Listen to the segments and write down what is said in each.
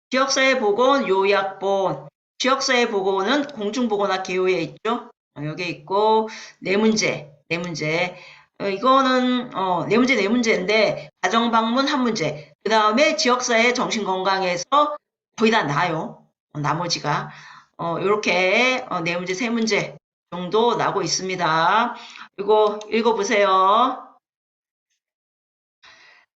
지역사회 보건, 요약본. 지역사회 보건은 공중보건학 개요에 있죠. 여기 있고, 네 문제. 이거는, 네 문제, 네 문제인데, 가정방문 한 문제. 그 다음에 지역사회 정신건강에서 거의 다 나요. 나머지가. 요렇게, 네 문제, 세 문제 정도 나고 있습니다. 이거 읽어보세요.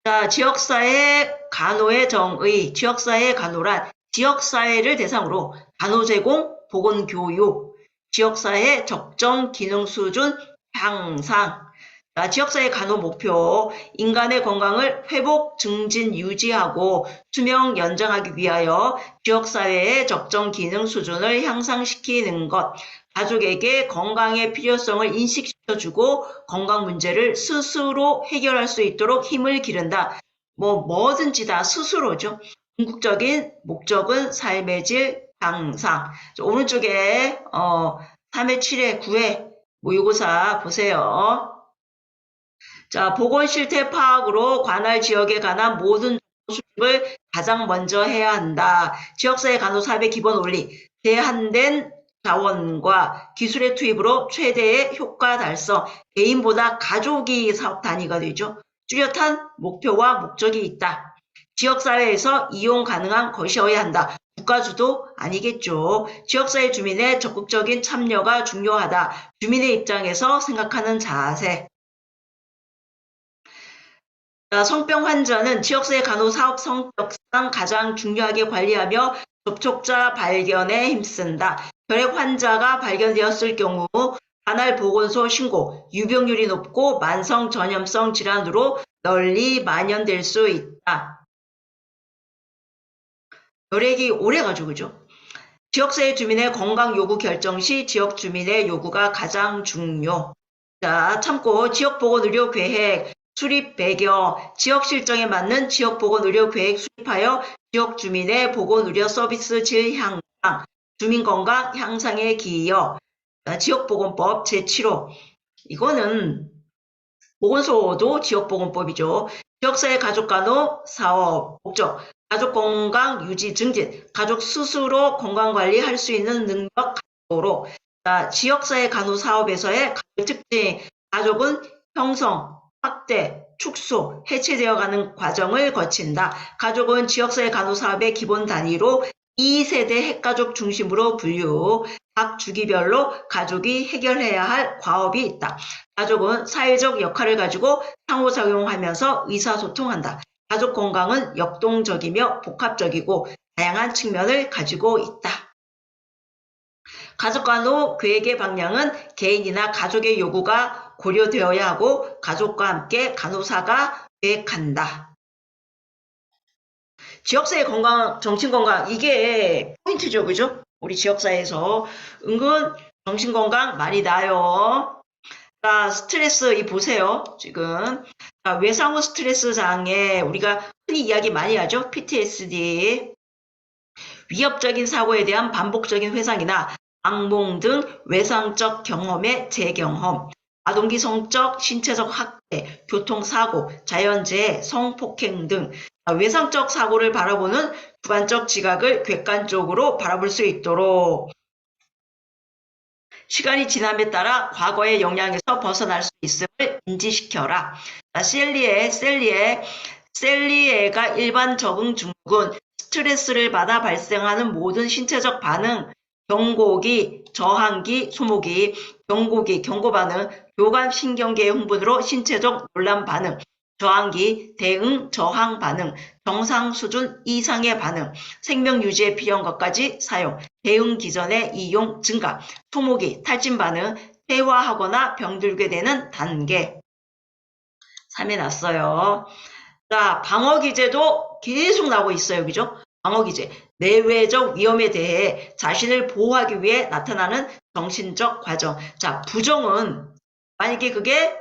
자, 지역사회 간호의 정의, 지역사회 간호란 지역사회를 대상으로 간호 제공, 보건교육, 지역사회 적정 기능 수준 향상. 자, 지역사회 간호 목표, 인간의 건강을 회복, 증진, 유지하고 수명 연장하기 위하여 지역사회의 적정 기능 수준을 향상시키는 것. 가족에게 건강의 필요성을 인식시켜주고 건강 문제를 스스로 해결할 수 있도록 힘을 기른다. 뭐든지 다 스스로죠. 궁극적인 목적은 삶의 질 향상. 오른쪽에 3회, 7회, 9회 모의고사 보세요. 자, 보건 실태 파악으로 관할 지역에 관한 모든 수립을 가장 먼저 해야 한다. 지역사회 간호사업의 기본 원리, 제한된 자원과 기술의 투입으로 최대의 효과 달성, 개인보다 가족이 사업 단위가 되죠. 뚜렷한 목표와 목적이 있다. 지역사회에서 이용 가능한 것이어야 한다. 국가주도 아니겠죠. 지역사회 주민의 적극적인 참여가 중요하다. 주민의 입장에서 생각하는 자세. 성병 환자는 지역사회 간호사업 성격상 가장 중요하게 관리하며 접촉자 발견에 힘쓴다. 혈액 환자가 발견되었을 경우 관할 보건소 신고, 유병률이 높고 만성 전염성 질환으로 널리 만연될 수 있다. 혈액이 오래가죠, 그죠? 지역사회 주민의 건강 요구 결정 시 지역 주민의 요구가 가장 중요. 자, 참고 지역보건의료계획 수립 배경, 지역 실정에 맞는 지역보건의료계획 수립하여 지역 주민의 보건의료 서비스 질 향상, 주민건강 향상에 기여. 지역보건법 제7호. 이거는 보건소도 지역보건법이죠. 지역사회 가족간호 사업 목적, 가족 건강 유지 증진, 가족 스스로 건강관리할 수 있는 능력 갖도록. 지역사회 간호 사업에서의 가족 특징, 가족은 형성, 확대, 축소, 해체되어가는 과정을 거친다. 가족은 지역사회 간호 사업의 기본 단위로 2세대 핵가족 중심으로 분류, 각 주기별로 가족이 해결해야 할 과업이 있다. 가족은 사회적 역할을 가지고 상호작용하면서 의사소통한다. 가족 건강은 역동적이며 복합적이고 다양한 측면을 가지고 있다. 가족간호 계획의 방향은 개인이나 가족의 요구가 고려되어야 하고 가족과 함께 간호사가 계획한다. 지역사회 건강, 정신건강 이게 포인트죠, 그죠? 우리 지역사회에서 은근 정신건강 많이 나요. 자, 스트레스 이 보세요. 지금 외상후 스트레스 장애 우리가 흔히 이야기 많이 하죠. PTSD. 위협적인 사고에 대한 반복적인 회상이나 악몽 등 외상적 경험의 재경험, 아동기 성적, 신체적 학대, 교통사고, 자연재해, 성폭행 등 외상적 사고를 바라보는 주관적 지각을 객관적으로 바라볼 수 있도록 시간이 지남에 따라 과거의 영향에서 벗어날 수 있음을 인지시켜라. 셀리에가 일반 적응 증후군, 스트레스를 받아 발생하는 모든 신체적 반응, 경고기, 저항기, 소모기, 경고기, 경고반응, 교감신경계의 흥분으로 신체적 논란 반응, 저항기, 대응, 저항 반응, 정상 수준 이상의 반응, 생명 유지에 필요한 것까지 사용, 대응 기전의 이용 증가, 소모기, 탈진 반응, 퇴화하거나 병들게 되는 단계. 3에 났어요. 자, 방어기제도 계속 나오고 있어요. 그죠? 방어기제. 내외적 위험에 대해 자신을 보호하기 위해 나타나는 정신적 과정. 자, 부정은 만약에 그게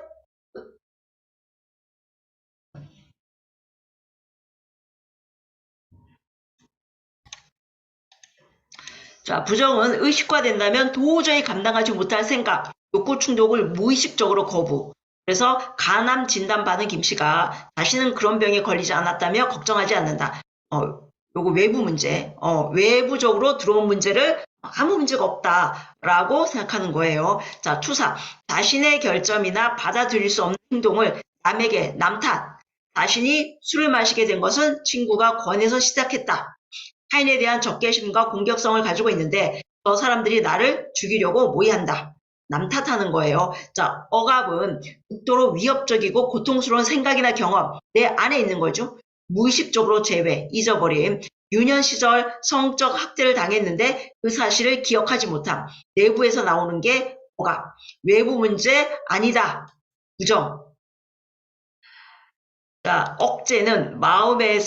자, 부정은 의식화된다면 도저히 감당하지 못할 생각, 욕구 충족을 무의식적으로 거부. 그래서 간암 진단 받은 김씨가 자신은 그런 병에 걸리지 않았다며 걱정하지 않는다. 요거 외부 문제, 외부적으로 들어온 문제를 아무 문제가 없다라고 생각하는 거예요. 자, 투사. 자신의 결점이나 받아들일 수 없는 행동을 남에게 남 탓. 자신이 술을 마시게 된 것은 친구가 권해서 시작했다. 타인에 대한 적개심과 공격성을 가지고 있는데 저 사람들이 나를 죽이려고 모의한다. 남 탓하는 거예요. 자, 억압은 극도로 위협적이고 고통스러운 생각이나 경험, 내 안에 있는 거죠. 무의식적으로 제외, 잊어버림, 유년 시절 성적 학대를 당했는데 그 사실을 기억하지 못함. 내부에서 나오는 게 억압. 외부 문제 아니다. 부정. 자, 억제는 마음에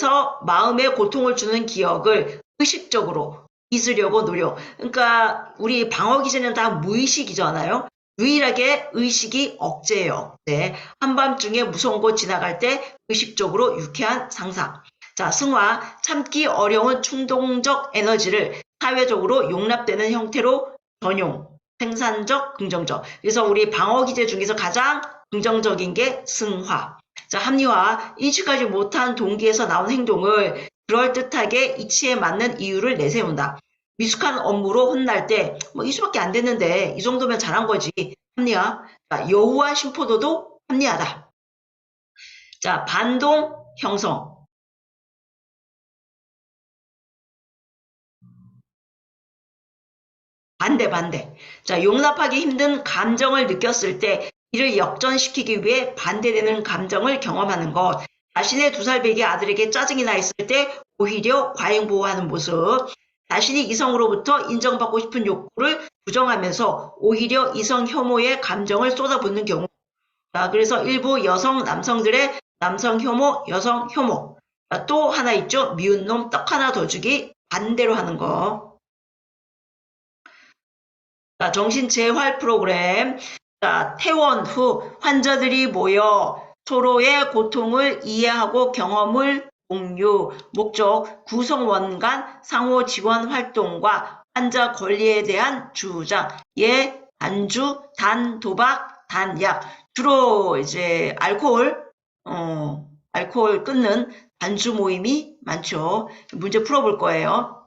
고통을 주는 기억을 의식적으로 잊으려고 노력. 그러니까 우리 방어 기제는 다 무의식이잖아요. 유일하게 의식이 억제예요. 네. 한밤중에 무서운 곳 지나갈 때 의식적으로 유쾌한 상상. 자, 승화. 참기 어려운 충동적 에너지를 사회적으로 용납되는 형태로 전용. 생산적, 긍정적. 그래서 우리 방어 기제 중에서 가장 긍정적인 게 승화. 자, 합리화. 인식하지 못한 동기에서 나온 행동을 그럴듯하게 이치에 맞는 이유를 내세운다. 미숙한 업무로 혼날 때, 뭐, 이수밖에 안 됐는데, 이 정도면 잘한 거지. 합리화. 자, 여우와 심포도도 합리하다. 자, 반동 형성. 반대. 자, 용납하기 힘든 감정을 느꼈을 때 이를 역전시키기 위해 반대되는 감정을 경험하는 것. 자신의 2살 배기 아들에게 짜증이 나 있을 때 오히려 과잉보호하는 모습. 자신이 이성으로부터 인정받고 싶은 욕구를 부정하면서 오히려 이성 혐오의 감정을 쏟아붓는 경우. 자, 그래서 일부 남성들의 남성 혐오, 여성 혐오. 자, 또 하나 있죠. 미운 놈 떡 하나 더 주기 반대로 하는 거. 자, 정신재활 프로그램. 자, 퇴원 후 환자들이 모여 서로의 고통을 이해하고 경험을 공유, 목적, 구성원 간 상호 지원 활동과 환자 권리에 대한 주장, 단주, 도박, 약. 주로 이제 알코올 끊는 단주 모임이 많죠. 문제 풀어볼 거예요.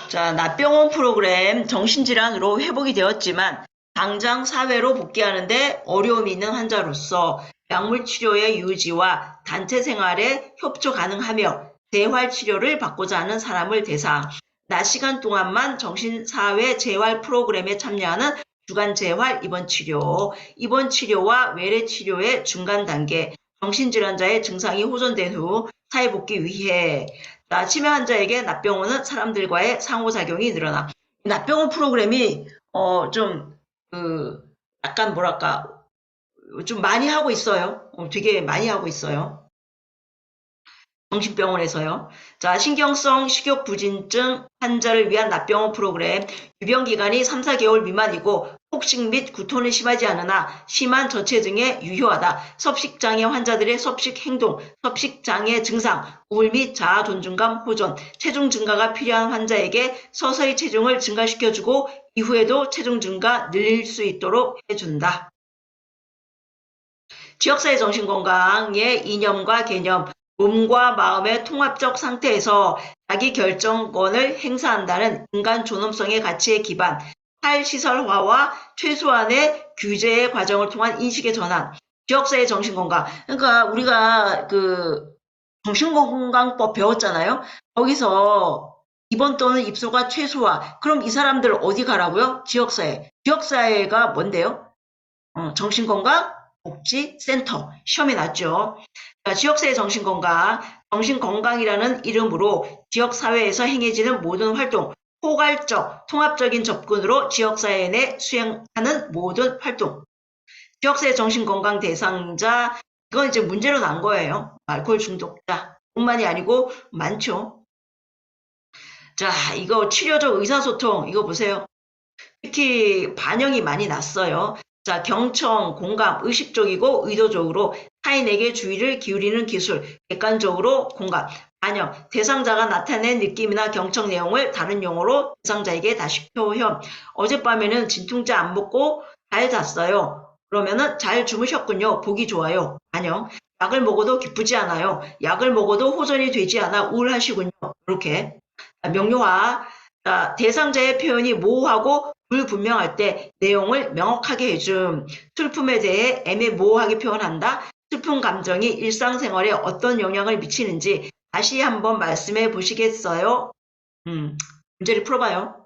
자, 납병원 프로그램 정신질환으로 회복이 되었지만 당장 사회로 복귀하는데 어려움이 있는 환자로서 약물 치료의 유지와 단체 생활에 협조 가능하며 재활 치료를 받고자 하는 사람을 대상, 낮 시간 동안만 정신사회 재활 프로그램에 참여하는 주간 재활 입원 치료와 외래 치료의 중간 단계, 정신질환자의 증상이 호전된 후 사회 복귀 위해. 자, 치매 환자에게 납병원은 사람들과의 상호작용이 늘어나. 납병원 프로그램이 약간 뭐랄까 좀 많이 하고 있어요. 되게 많이 하고 있어요. 정신병원에서요. 자, 신경성 식욕부진증 환자를 위한 납병원 프로그램. 유병기간이 3, 4개월 미만이고 폭식 및 구토는 심하지 않으나 심한 저체중에 유효하다. 섭식장애 환자들의 섭식 행동, 섭식장애 증상, 우울 및 자아 존중감 호전, 체중 증가가 필요한 환자에게 서서히 체중을 증가시켜주고 이후에도 체중 증가 늘릴 수 있도록 해준다. 지역사회 정신건강의 이념과 개념, 몸과 마음의 통합적 상태에서 자기 결정권을 행사한다는 인간 존엄성의 가치에 기반, 탈시설화와 최소한의 규제의 과정을 통한 인식의 전환, 지역사회 정신건강. 그러니까 우리가 정신건강법 배웠잖아요. 거기서 입원 또는 입소가 최소화. 그럼 이 사람들 어디 가라고요? 지역사회. 지역사회가 뭔데요? 정신건강 복지센터. 시험에 났죠. 지역사회 정신건강, 정신건강이라는 이름으로 지역사회에서 행해지는 모든 활동, 포괄적, 통합적인 접근으로 지역사회 내 수행하는 모든 활동. 지역사회 정신건강 대상자, 이건 이제 문제로 난 거예요. 알코올 중독자 뿐만이 아니고 많죠. 자, 이거 치료적 의사소통, 이거 보세요. 특히 반영이 많이 났어요. 자, 경청, 공감, 의식적이고 의도적으로 타인에게 주의를 기울이는 기술, 객관적으로 공감, 반영, 대상자가 나타낸 느낌이나 경청 내용을 다른 용어로 대상자에게 다시 표현. 어젯밤에는 진통제 안 먹고 잘 잤어요. 그러면은 잘 주무셨군요. 보기 좋아요. 안녕. 약을 먹어도 기쁘지 않아요. 약을 먹어도 호전이 되지 않아 우울하시군요. 이렇게. 명료화. 대상자의 표현이 모호하고 불분명할 때 내용을 명확하게 해줌. 슬픔에 대해 애매모호하게 표현한다. 슬픈 감정이 일상생활에 어떤 영향을 미치는지 다시 한번 말씀해 보시겠어요? 문제를 풀어봐요.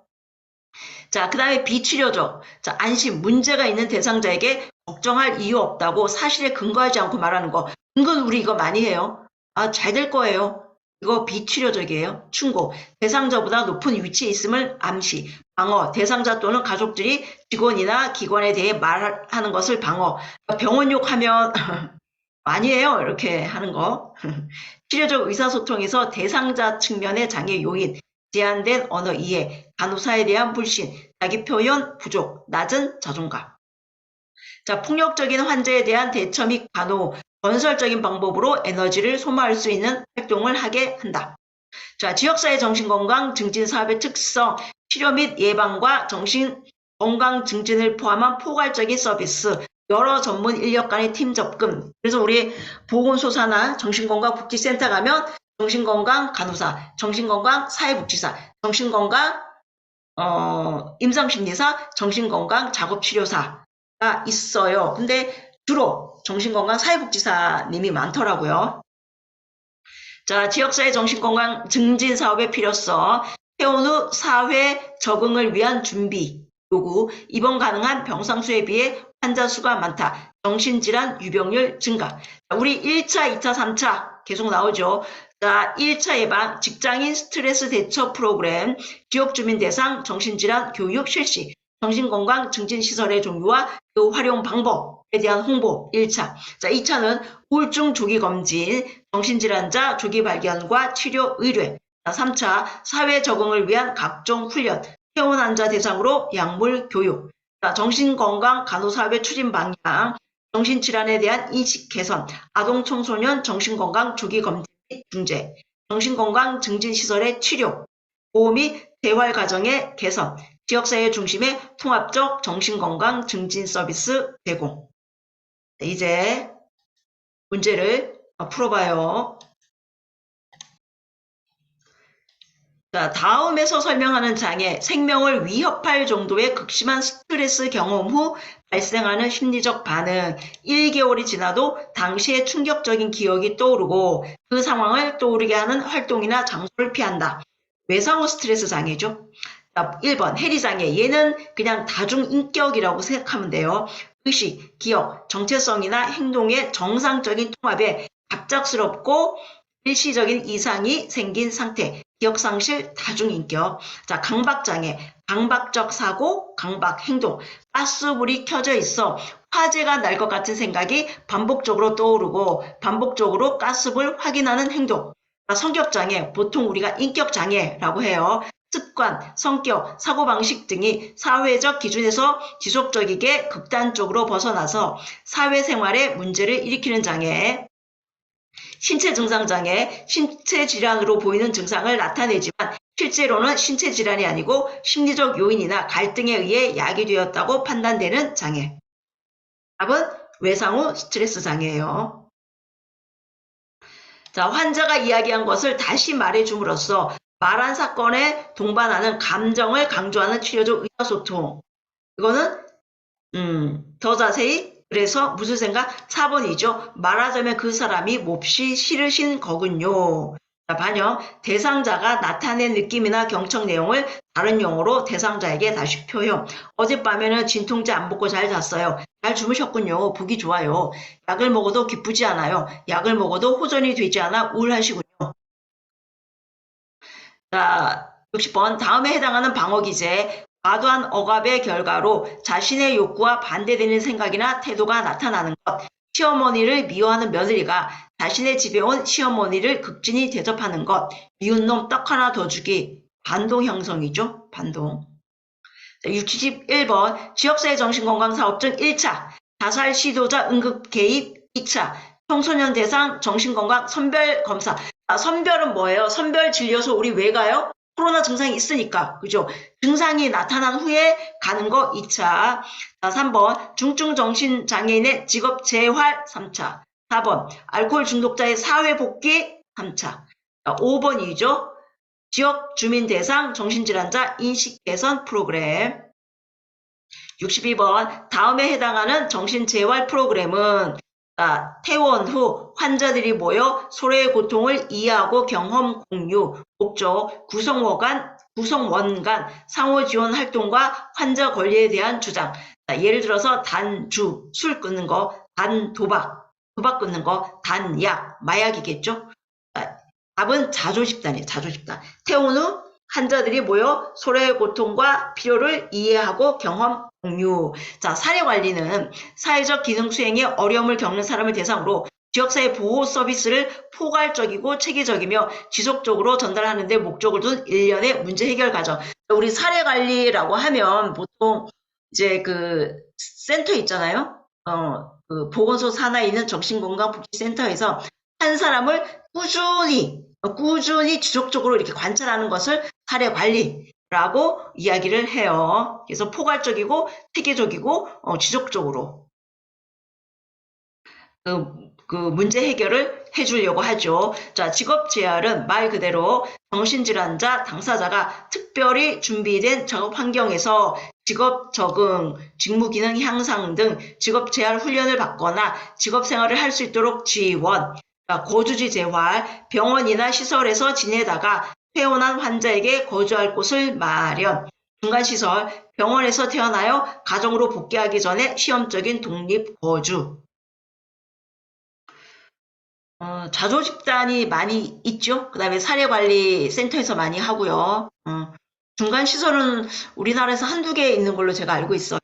자, 그 다음에 비치료적. 자, 안심, 문제가 있는 대상자에게 걱정할 이유 없다고 사실에 근거하지 않고 말하는 거. 은근 우리 이거 많이 해요. 아, 잘 될 거예요. 이거 비치료적이에요. 충고. 대상자보다 높은 위치에 있음을 암시. 방어. 대상자 또는 가족들이 직원이나 기관에 대해 말하는 것을 방어. 병원 욕하면 많이 해요. 이렇게 하는 거. 치료적 의사소통에서 대상자 측면의 장애 요인. 제한된 언어 이해, 간호사에 대한 불신, 자기 표현 부족, 낮은 자존감. 자, 폭력적인 환자에 대한 대처 및 간호, 건설적인 방법으로 에너지를 소모할 수 있는 활동을 하게 한다. 자, 지역사회 정신건강 증진 사업의 특성, 치료 및 예방과 정신건강 증진을 포함한 포괄적인 서비스, 여러 전문 인력 간의 팀 접근. 그래서 우리 보건소사나 정신건강복지센터 가면 정신건강 간호사, 정신건강 사회복지사, 정신건강 임상심리사, 정신건강 작업치료사가 있어요. 근데 주로 정신건강 사회복지사님이 많더라고요. 자, 지역사회 정신건강 증진 사업의 필요성, 퇴원 후 사회 적응을 위한 준비, 요구, 입원 가능한 병상 수에 비해 환자 수가 많다. 정신질환 유병률 증가. 우리 1차, 2차, 3차 계속 나오죠. 자, 1차 예방, 직장인 스트레스 대처 프로그램, 지역주민 대상 정신질환 교육 실시, 정신건강 증진시설의 종류와 그 활용 방법에 대한 홍보 1차. 자, 2차는 우울증 조기 검진, 정신질환자 조기 발견과 치료 의뢰. 자, 3차 사회 적응을 위한 각종 훈련, 퇴원 환자 대상으로 약물 교육. 자, 정신건강 간호사업의 추진 방향, 정신질환에 대한 인식 개선, 아동 청소년 정신건강 조기 검진 및 중재, 정신건강 증진시설의 치료, 보호 및 재활 과정의 개선, 지역사회 중심의 통합적 정신건강 증진 서비스 제공. 이제 문제를 풀어봐요. 자, 다음에서 설명하는 장애, 생명을 위협할 정도의 극심한 스트레스 경험 후 발생하는 심리적 반응. 1개월이 지나도 당시의 충격적인 기억이 떠오르고 그 상황을 떠오르게 하는 활동이나 장소를 피한다. 외상후 스트레스 장애죠. 자, 1번 해리장애. 얘는 그냥 다중인격이라고 생각하면 돼요. 의식, 기억, 정체성이나 행동의 정상적인 통합에 갑작스럽고 일시적인 이상이 생긴 상태. 기억상실, 다중인격. 자, 강박장애, 강박적 사고, 강박 행동. 가스불이 켜져 있어 화재가 날 것 같은 생각이 반복적으로 떠오르고 반복적으로 가스불 확인하는 행동. 자, 성격장애, 보통 우리가 인격장애라고 해요. 습관, 성격, 사고방식 등이 사회적 기준에서 지속적이게 극단적으로 벗어나서 사회생활에 문제를 일으키는 장애. 신체 증상 장애, 신체 질환으로 보이는 증상을 나타내지만 실제로는 신체 질환이 아니고 심리적 요인이나 갈등에 의해 야기되었다고 판단되는 장애. 답은 외상후 스트레스 장애예요. 자, 환자가 이야기한 것을 다시 말해줌으로써 말한 사건에 동반하는 감정을 강조하는 치료적 의사소통. 이거는 더 자세히 그래서 무슨 생각? 4번이죠. 말하자면 그 사람이 몹시 싫으신 거군요. 자, 반영. 대상자가 나타낸 느낌이나 경청 내용을 다른 용어로 대상자에게 다시 표현. 어젯밤에는 진통제 안 먹고 잘 잤어요. 잘 주무셨군요. 보기 좋아요. 약을 먹어도 기쁘지 않아요. 약을 먹어도 호전이 되지 않아 우울하시군요. 자, 60번. 다음에 해당하는 방어기제. 과도한 억압의 결과로 자신의 욕구와 반대되는 생각이나 태도가 나타나는 것. 시어머니를 미워하는 며느리가 자신의 집에 온 시어머니를 극진히 대접하는 것. 미운 놈 떡 하나 더 주기. 반동 형성이죠. 반동. 61번. 지역사회 정신건강사업증 1차. 자살 시도자 응급 개입 2차. 청소년 대상 정신건강 선별검사. 선별은 뭐예요? 선별 진료소 우리 왜 가요? 코로나 증상이 있으니까, 그죠? 증상이 나타난 후에 가는 거 2차. 자, 3번, 중증 정신장애인의 직업 재활 3차. 4번, 알코올 중독자의 사회 복귀 3차. 자, 5번이죠. 지역 주민 대상 정신질환자 인식 개선 프로그램. 62번, 다음에 해당하는 정신재활 프로그램은 퇴원 후 환자들이 모여 서로의 고통을 이해하고 경험 공유, 목적, 구성원 간 상호 지원 활동과 환자 권리에 대한 주장. 예를 들어서 단주, 술 끊는 거, 단도박, 도박 끊는 거, 단약, 마약이겠죠. 답은 자조집단이에요. 자조집단. 퇴원 후 환자들이 모여 서로의 고통과 필요를 이해하고 경험 공유. 자, 사례관리는 사회적 기능 수행에 어려움을 겪는 사람을 대상으로 지역사회 보호 서비스를 포괄적이고 체계적이며 지속적으로 전달하는 데 목적을 둔 일련의 문제 해결 과정. 우리 사례관리라고 하면 보통 이제 그 센터 있잖아요. 그 보건소 산하에 있는 정신건강복지센터에서 한 사람을 꾸준히 지속적으로 이렇게 관찰하는 것을 사례관리라고 이야기를 해요. 그래서 포괄적이고 체계적이고 지속적으로 그 문제 해결을 해주려고 하죠. 자, 직업재활은 말 그대로 정신질환자 당사자가 특별히 준비된 작업 환경에서 직업 적응, 직무 기능 향상 등 직업재활 훈련을 받거나 직업생활을 할 수 있도록 지원, 거주지 재활, 병원이나 시설에서 지내다가 퇴원한 환자에게 거주할 곳을 마련, 중간시설, 병원에서 태어나여 가정으로 복귀하기 전에 시험적인 독립거주. 자조집단이 많이 있죠. 그 다음에 사례관리센터에서 많이 하고요. 중간시설은 우리나라에서 한두 개 있는 걸로 제가 알고 있어요.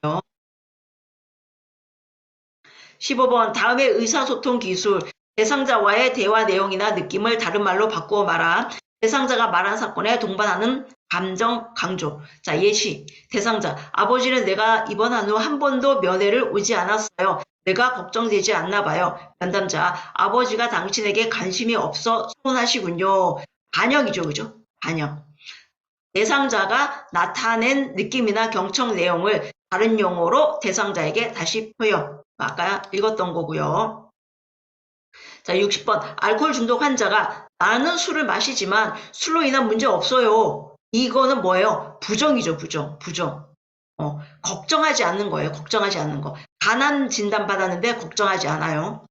15번, 다음의 의사소통 기술. 대상자와의 대화 내용이나 느낌을 다른 말로 바꾸어 말한 대상자가 말한 사건에 동반하는 감정 강조. 자, 예시. 대상자. 아버지는 내가 입원한 후 한 번도 면회를 오지 않았어요. 내가 걱정되지 않나 봐요. 면담자. 아버지가 당신에게 관심이 없어 서운하시군요. 반영이죠, 그죠? 반영. 대상자가 나타낸 느낌이나 경청 내용을 다른 용어로 대상자에게 다시 표현. 아까 읽었던 거고요. 자, 60번. 알코올 중독 환자가 나는 술을 마시지만 술로 인한 문제 없어요. 이거는 뭐예요? 부정이죠, 부정. 걱정하지 않는 거예요. 걱정하지 않는 거. 간암 진단 받았는데 걱정하지 않아요.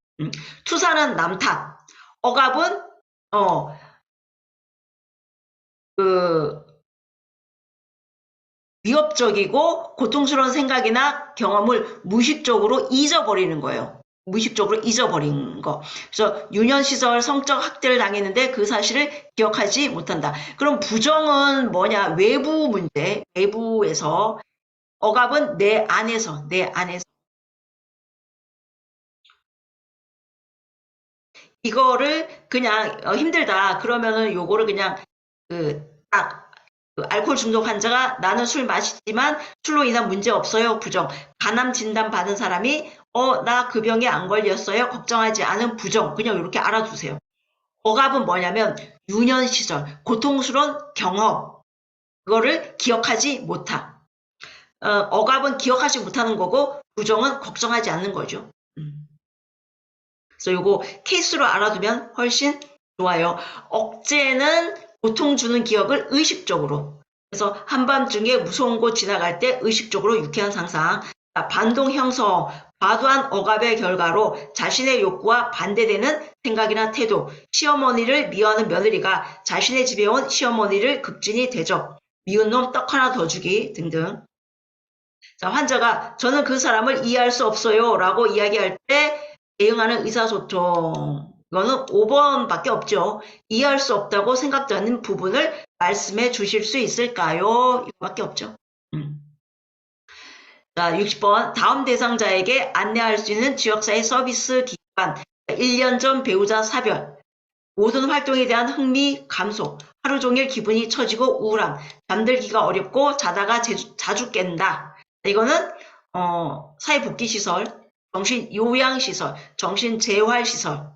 투사는 남 탓. 억압은 위협적이고 고통스러운 생각이나 경험을 무의식적으로 잊어버리는 거예요. 무의식적으로 잊어버린 거. 그래서 유년시절 성적 학대를 당했는데 그 사실을 기억하지 못한다. 그럼 부정은 뭐냐? 외부 문제, 외부에서. 억압은 내 안에서. 이거를 그냥 힘들다. 그러면은 요거를 그냥 딱 알코올 중독 환자가 나는 술 마시지만 술로 인한 문제 없어요. 부정. 간암 진단 받은 사람이 나 그 병에 안 걸렸어요. 걱정하지 않은 부정. 그냥 이렇게 알아두세요. 억압은 뭐냐면 유년 시절 고통스러운 경험. 그거를 기억하지 못함. 억압은 기억하지 못하는 거고 부정은 걱정하지 않는 거죠. 그래서 요거 케이스로 알아두면 훨씬 좋아요. 억제는 고통 주는 기억을 의식적으로. 그래서 한밤중에 무서운 곳 지나갈 때 의식적으로 유쾌한 상상. 반동 형성, 과도한 억압의 결과로 자신의 욕구와 반대되는 생각이나 태도. 시어머니를 미워하는 며느리가 자신의 집에 온 시어머니를 극진히 대접. 미운 놈 떡 하나 더 주기 등등. 자, 환자가 저는 그 사람을 이해할 수 없어요 라고 이야기할 때 대응하는 의사소통. 이거는 5번밖에 없죠. 이해할 수 없다고 생각되는 부분을 말씀해 주실 수 있을까요? 이거밖에 없죠. 자, 60번. 다음 대상자에게 안내할 수 있는 지역사회 서비스 기관. 1년 전 배우자 사별. 모든 활동에 대한 흥미 감소. 하루 종일 기분이 처지고 우울함. 잠들기가 어렵고 자다가 자주 깬다. 이거는 사회복지시설, 정신요양시설, 정신재활시설,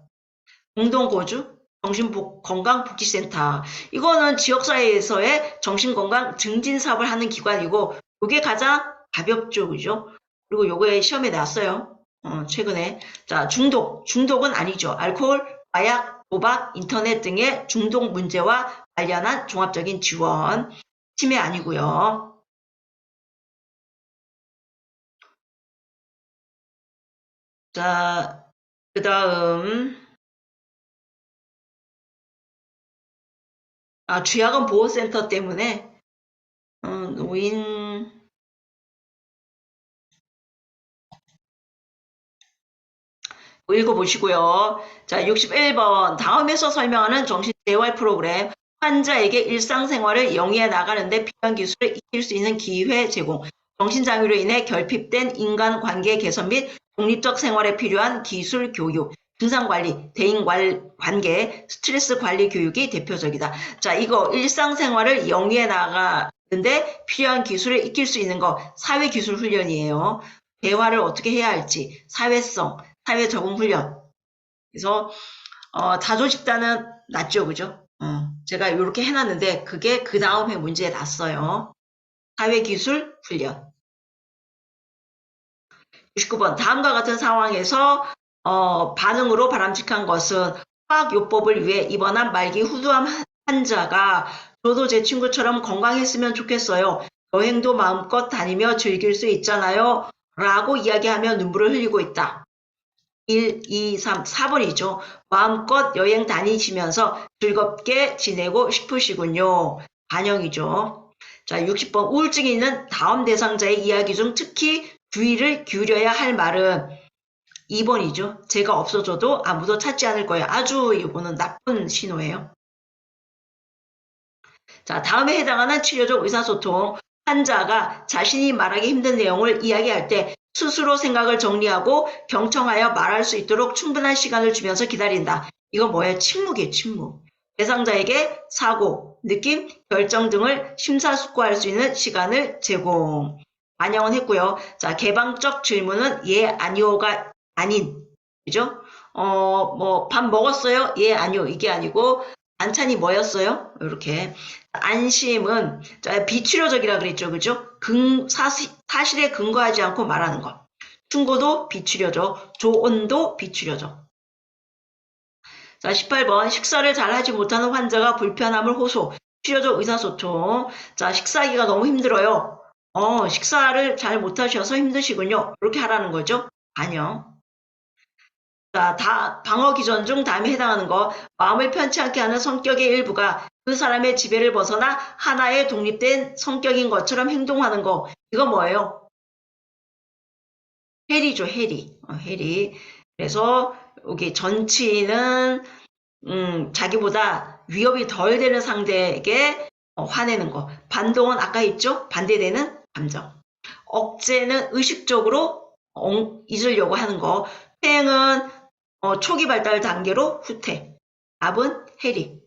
공동거주, 정신건강복지센터. 이거는 지역사회에서의 정신건강 증진 사업을 하는 기관이고, 이게 가장 가볍죠, 그죠? 그리고 요거에 시험에 나왔어요. 최근에. 자, 중독은 아니죠. 알코올, 마약, 도박, 인터넷 등의 중독 문제와 관련한 종합적인 지원. 치매 아니고요. 자, 그 다음, 쥐약은 보호센터 때문에, 노인, 읽어보시고요. 자, 61번. 다음에서 설명하는 정신재활 프로그램. 환자에게 일상생활을 영위해 나가는데 필요한 기술을 익힐 수 있는 기회 제공. 정신장애로 인해 결핍된 인간관계 개선 및 독립적 생활에 필요한 기술 교육. 증상관리, 대인관계, 스트레스 관리 교육이 대표적이다. 자, 이거 일상생활을 영위해 나가는데 필요한 기술을 익힐 수 있는 거 사회기술 훈련이에요. 대화를 어떻게 해야 할지, 사회성, 사회 적응 훈련. 그래서 자조 집단은 낫죠, 그죠? 제가 이렇게 해놨는데 그게 그 다음에 문제에 났어요. 사회 기술 훈련. 69번. 다음과 같은 상황에서 반응으로 바람직한 것은 화학요법을 위해 입원한 말기 후두암 환자가 저도 제 친구처럼 건강했으면 좋겠어요. 여행도 마음껏 다니며 즐길 수 있잖아요. 라고 이야기하며 눈물을 흘리고 있다. 1, 2, 3, 4번이죠. 마음껏 여행 다니시면서 즐겁게 지내고 싶으시군요. 반영이죠. 자, 60번. 우울증이 있는 다음 대상자의 이야기 중 특히 주의를 기울여야 할 말은 2번이죠. 제가 없어져도 아무도 찾지 않을 거예요. 아주 이거는 나쁜 신호예요. 자, 다음에 해당하는 치료적 의사소통. 환자가 자신이 말하기 힘든 내용을 이야기할 때 스스로 생각을 정리하고 경청하여 말할 수 있도록 충분한 시간을 주면서 기다린다. 이거 뭐예요? 침묵이에요, 침묵. 대상자에게 사고, 느낌, 결정 등을 심사숙고할 수 있는 시간을 제공. 반영은 했고요. 자, 개방적 질문은 예, 아니오가 아닌. 그죠? 밥 먹었어요? 예, 아니요. 이게 아니고, 반찬이 뭐였어요? 이렇게. 안심은 비치료적이라 그랬죠. 그죠? 사실에 근거하지 않고 말하는 것. 충고도 비치료죠. 조언도 비치료죠. 자, 18번. 식사를 잘 하지 못하는 환자가 불편함을 호소. 치료적 의사소통. 자, 식사하기가 너무 힘들어요. 식사를 잘 못하셔서 힘드시군요. 이렇게 하라는 거죠. 반영. 자, 방어 기전 중 다음에 해당하는 거. 마음을 편치 않게 하는 성격의 일부가 그 사람의 지배를 벗어나 하나의 독립된 성격인 것처럼 행동하는 거. 이거 뭐예요? 해리죠, 해리. 해리. 그래서 여기 전치는 자기보다 위협이 덜 되는 상대에게 화내는 거. 반동은 아까 있죠? 반대되는 감정. 억제는 의식적으로 잊으려고 하는 거. 퇴행은 초기 발달 단계로 후퇴. 답은 해리.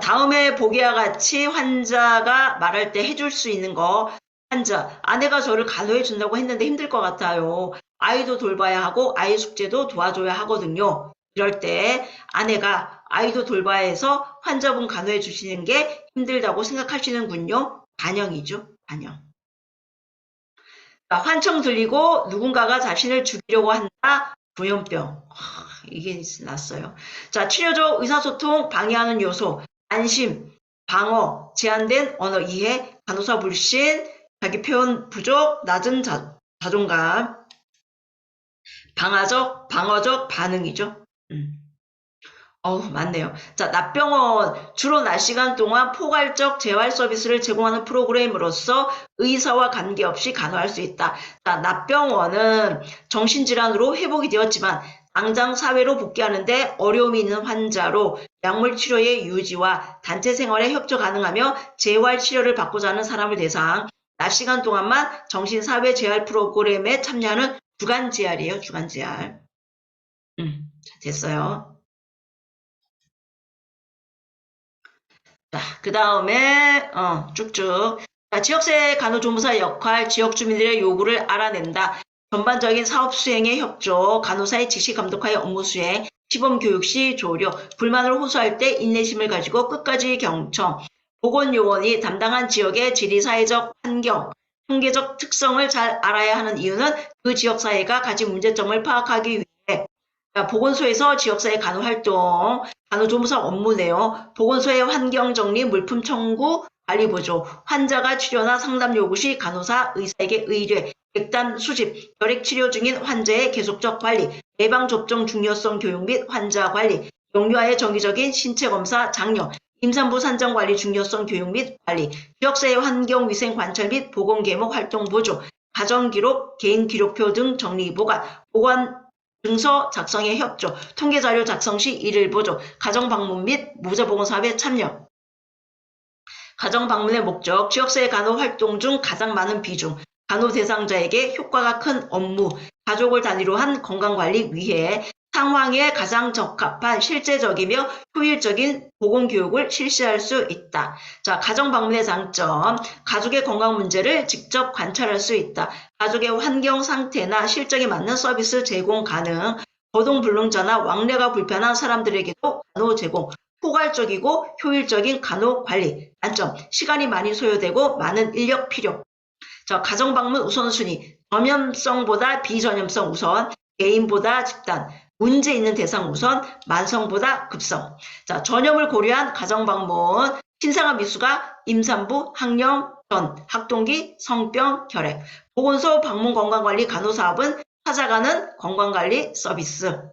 다음에 보기와 같이 환자가 말할 때 해줄 수 있는 거. 환자, 아내가 저를 간호해 준다고 했는데 힘들 것 같아요. 아이도 돌봐야 하고 아이 숙제도 도와줘야 하거든요. 이럴 때 아내가 아이도 돌봐야 해서 환자분 간호해 주시는 게 힘들다고 생각하시는군요. 반영이죠. 반영. 환청 들리고 누군가가 자신을 죽이려고 한다. 조현병. 이게 났어요. 자, 치료적 의사소통 방해하는 요소. 안심, 방어, 제한된 언어 이해, 간호사 불신, 자기 표현 부족, 낮은 자존감. 방어적 반응이죠. 맞네요. 자, 납병원. 주로 낮 시간 동안 포괄적 재활 서비스를 제공하는 프로그램으로서 의사와 관계없이 간호할 수 있다. 자, 납병원은 정신질환으로 회복이 되었지만 당장 사회로 복귀하는데 어려움이 있는 환자로 약물 치료의 유지와 단체 생활에 협조 가능하며 재활 치료를 받고자 하는 사람을 대상, 낮 시간 동안만 정신사회 재활 프로그램에 참여하는 주간 재활이에요. 주간 재활. 자, 됐어요. 자, 그 다음에, 쭉쭉. 자, 지역사회 간호조무사 역할, 지역 주민들의 요구를 알아낸다. 전반적인 사업 수행에 협조, 간호사의 지시 감독하에 업무 수행, 시범 교육 시 조력, 불만을 호소할 때 인내심을 가지고 끝까지 경청, 보건요원이 담당한 지역의 지리 사회적 환경, 통계적 특성을 잘 알아야 하는 이유는 그 지역 사회가 가진 문제점을 파악하기 위해 보건소에서 지역사회 간호활동, 간호조무사 업무 내용, 보건소의 환경정리, 물품 청구, 관리보조, 환자가 치료나 상담 요구 시 간호사, 의사에게 의뢰, 객단 수집, 혈액치료 중인 환자의 계속적 관리, 예방접종 중요성 교육 및 환자 관리, 영유아의 정기적인 신체검사, 장려, 임산부 산정관리 중요성 교육 및 관리, 지역사회 환경위생 관찰 및 보건계목 활동 보조, 가정기록, 개인기록표 등 정리 보관, 보관 증서 작성에 협조, 통계자료 작성 시 이를 보조, 가정방문 및 무자보건사업에 참여. 가정방문의 목적, 지역사회 간호 활동 중 가장 많은 비중, 간호 대상자에게 효과가 큰 업무, 가족을 단위로 한 건강관리 위해 상황에 가장 적합한 실제적이며 효율적인 보건교육을 실시할 수 있다. 자, 가정방문의 장점, 가족의 건강 문제를 직접 관찰할 수 있다. 가족의 환경 상태나 실적에 맞는 서비스 제공 가능, 거동불능자나 왕래가 불편한 사람들에게도 간호 제공, 포괄적이고 효율적인 간호 관리. 단점, 시간이 많이 소요되고 많은 인력 필요. 자, 가정방문 우선순위, 전염성보다 비전염성 우선, 개인보다 집단, 문제 있는 대상 우선, 만성보다 급성. 자, 전염을 고려한 가정방문, 신생아 미수가 임산부, 학령, 전, 학동기, 성병, 혈액. 보건소 방문 건강관리 간호사업은 찾아가는 건강관리 서비스.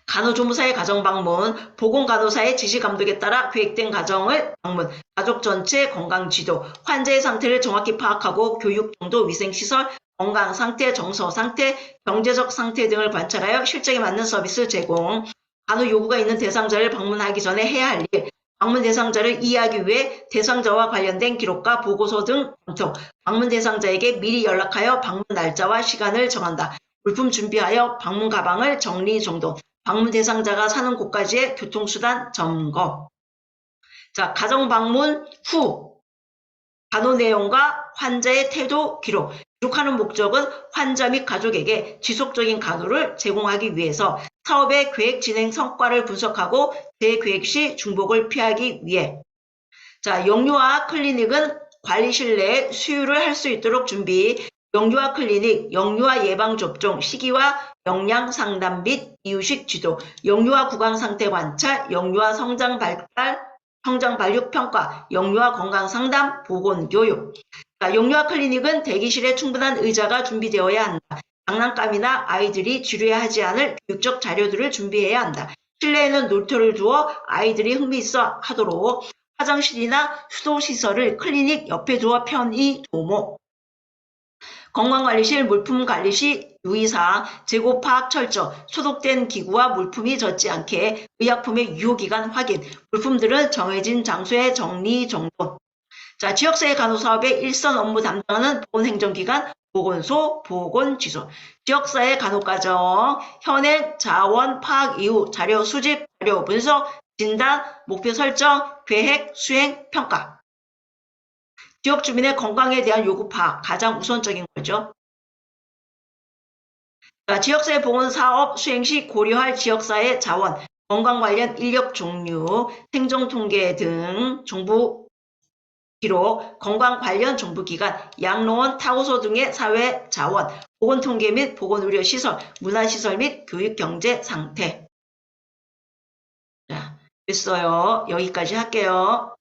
간호조무사의 가정방문, 보건간호사의 지시감독에 따라 계획된 가정을 방문, 가족 전체 건강지도, 환자의 상태를 정확히 파악하고 교육 정도, 위생시설, 건강상태, 정서상태, 경제적 상태 등을 관찰하여 실적에 맞는 서비스 제공, 간호 요구가 있는 대상자를 방문하기 전에 해야 할 일, 방문 대상자를 이해하기 위해 대상자와 관련된 기록과 보고서 등 검토, 방문 대상자에게 미리 연락하여 방문 날짜와 시간을 정한다. 물품 준비하여 방문 가방을 정리정돈, 방문 대상자가 사는 곳까지의 교통수단 점검. 자, 가정방문 후 간호 내용과 환자의 태도 기록. 기록하는 목적은 환자 및 가족에게 지속적인 간호를 제공하기 위해서 사업의 계획 진행 성과를 분석하고 재계획 시 중복을 피하기 위해. 자, 영유아 클리닉은 관리실 내에 수유를 할 수 있도록 준비. 영유아 클리닉, 영유아 예방접종, 시기와 영양 상담 및 이유식 지도, 영유아 구강 상태 관찰, 영유아 성장 발달, 성장 발육 평가, 영유아 건강 상담, 보건 교육. 영유아 클리닉은 대기실에 충분한 의자가 준비되어야 한다. 장난감이나 아이들이 지루해하지 않을 교육적 자료들을 준비해야 한다. 실내에는 놀이터를 두어 아이들이 흥미있어 하도록 화장실이나 수도시설을 클리닉 옆에 두어 편의 도모. 건강관리실 물품관리 시 유의사항, 재고 파악 철저, 소독된 기구와 물품이 젖지 않게 의약품의 유효기간 확인, 물품들은 정해진 장소에 정리 정돈. 자, 지역사회 간호사업의 일선 업무 담당하는 보건행정기관, 보건소, 보건지소, 지역사회 간호과정, 현행 자원 파악 이후 자료 수집, 자료 분석, 진단, 목표 설정, 계획, 수행, 평가. 지역 주민의 건강에 대한 요구 파악, 가장 우선적인 거죠. 자, 지역사회 보건사업 수행 시 고려할 지역사회 자원, 건강 관련 인력 종류, 행정통계 등 정부 기록, 건강 관련 정부기관, 양로원, 타고소 등의 사회 자원, 보건통계 및 보건의료시설, 문화시설 및 교육경제 상태. 자, 됐어요. 여기까지 할게요.